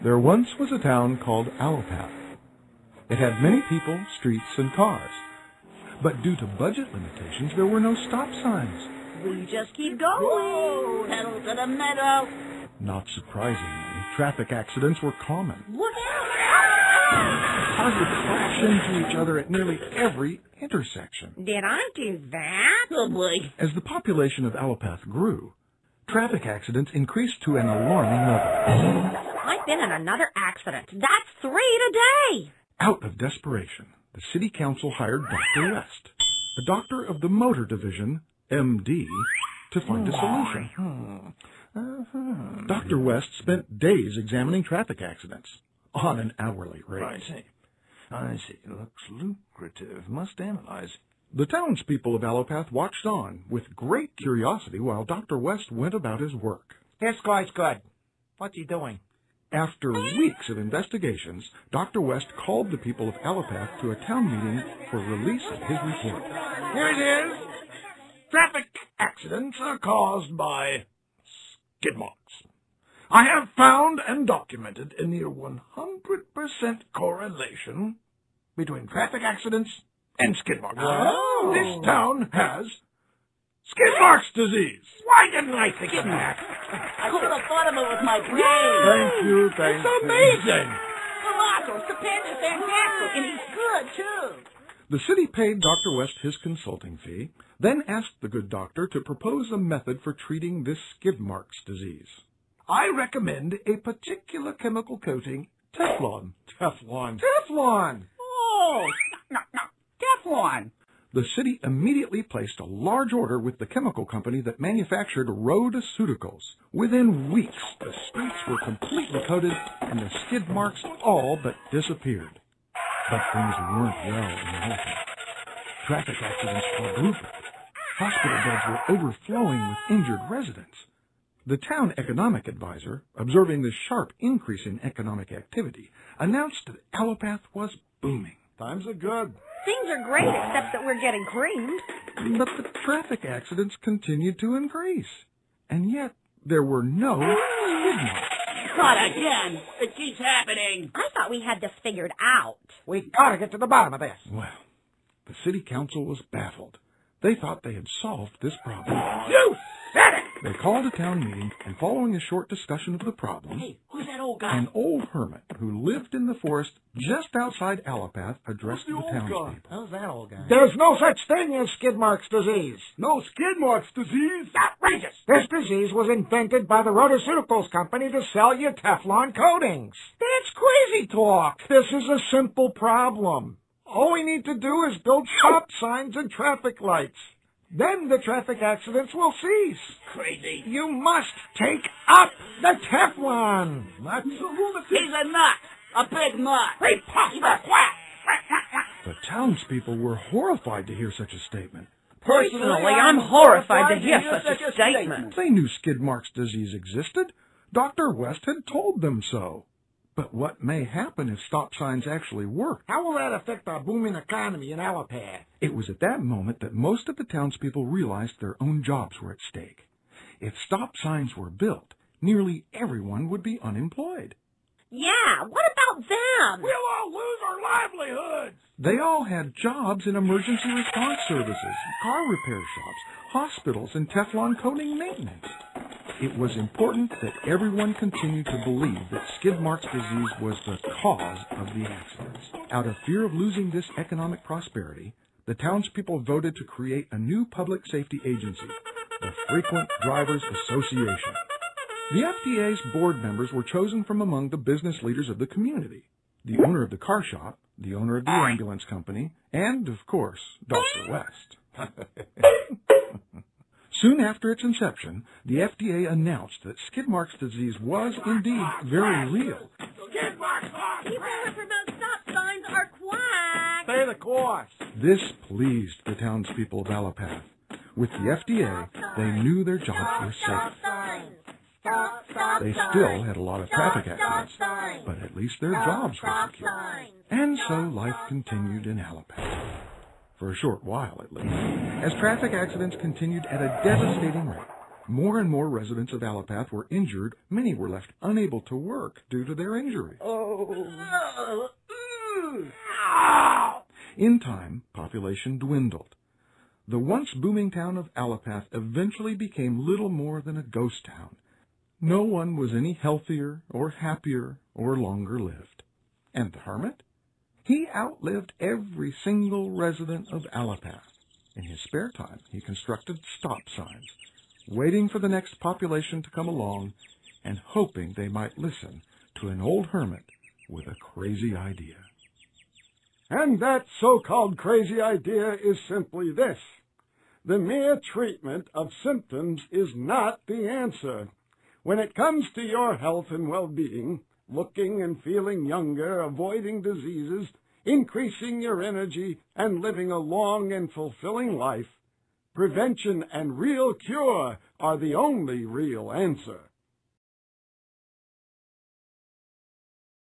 There once was a town called Allopath. It had many people, streets, and cars. But due to budget limitations, there were no stop signs. We just keep going, pedal to the meadow. Not surprisingly, traffic accidents were common. Look out! Cars would crash into each other at nearly every intersection. Did I do that? Oh, boy. As the population of Allopath grew, traffic accidents increased to an alarming level. I've been in another accident. That's 3 today. Out of desperation, the city council hired Dr. West, a doctor of the motor division, MD, to find a solution. Dr. West spent days examining traffic accidents on an hourly rate. I see. Looks lucrative. Must analyze. The townspeople of Allopath watched on with great curiosity while Dr. West went about his work. This guy's good. What's he doing? After weeks of investigations, Dr. West called the people of Allopath to a town meeting for release of his report. Here it is. Traffic accidents are caused by skid marks. I have found and documented a near 100% correlation between traffic accidents and skid marks. Oh. This town has skid marks disease. Why didn't I think of that? I should have thought of it with my brain. Thank you. It's amazing. Allos, the pen's fantastic, and he's good, too. The city paid Dr. West his consulting fee, then asked the good doctor to propose a method for treating this skid marks disease. I recommend a particular chemical coating, Teflon. Teflon. Oh, no, Teflon. The city immediately placed a large order with the chemical company that manufactured rhodoceuticals. Within weeks, the streets were completely coated and the skid marks all but disappeared. But things weren't well in the whole town. Traffic accidents quadrupled. Hospital beds were overflowing with injured residents. The town economic advisor, observing the sharp increase in economic activity, announced that Allopath was booming. Times are good. Things are great, except that we're getting creamed. But the traffic accidents continued to increase. And yet, there were no skid marks. Not again. It keeps happening. I thought we had this figured out. We gotta get to the bottom of this. Well, the city council was baffled. They thought they had solved this problem. You said it! They called a town meeting, and following a short discussion of the problem, Hey, who's that old guy? an old hermit who lived in the forest just outside Allopath addressed the townspeople. Who's that old guy? There's no such thing as skid marks disease. No skid marks disease? Outrageous! This disease was invented by the rhodoceuticals company to sell you Teflon coatings. That's crazy talk. This is a simple problem. All we need to do is build stop signs and traffic lights. Then the traffic accidents will cease. Crazy. You must take up the Teflon. He's a nut. A big nut. Preposterous. The townspeople were horrified to hear such a statement. Personally, I'm horrified to hear such a statement. They knew skid marks disease existed. Dr. West had told them so. But what may happen if stop signs actually work? How will that affect our booming economy in Allopath? It was at that moment that most of the townspeople realized their own jobs were at stake. If stop signs were built, nearly everyone would be unemployed. Yeah, what about them? We'll all lose our livelihoods. They all had jobs in emergency response services, car repair shops, hospitals, and Teflon coating maintenance. It was important that everyone continue to believe that skid marks disease was the cause of the accidents. Out of fear of losing this economic prosperity, the townspeople voted to create a new public safety agency, the Frequent Drivers Association. The FDA's board members were chosen from among the business leaders of the community, the owner of the car shop, the owner of the ambulance company, and, of course, Dr. West. Soon after its inception, the FDA announced that skid marks disease was indeed very real. Skid marks! People who promote stop signs are quack. Pay the cost. This pleased the townspeople of Allopath. With the FDA, they knew their jobs were safe. They still had a lot of traffic accidents, but at least their jobs were secure. And so life continued in Allopath. For a short while, at least, as traffic accidents continued at a devastating rate. More and more residents of Allopath were injured. Many were left unable to work due to their injuries. In time, population dwindled. The once booming town of Allopath eventually became little more than a ghost town. No one was any healthier or happier or longer lived. And the hermit? He outlived every single resident of Allopath. In his spare time, he constructed stop signs, waiting for the next population to come along and hoping they might listen to an old hermit with a crazy idea. And that so-called crazy idea is simply this. The mere treatment of symptoms is not the answer. When it comes to your health and well-being, looking and feeling younger, avoiding diseases, increasing your energy, and living a long and fulfilling life, prevention and real cure are the only real answer.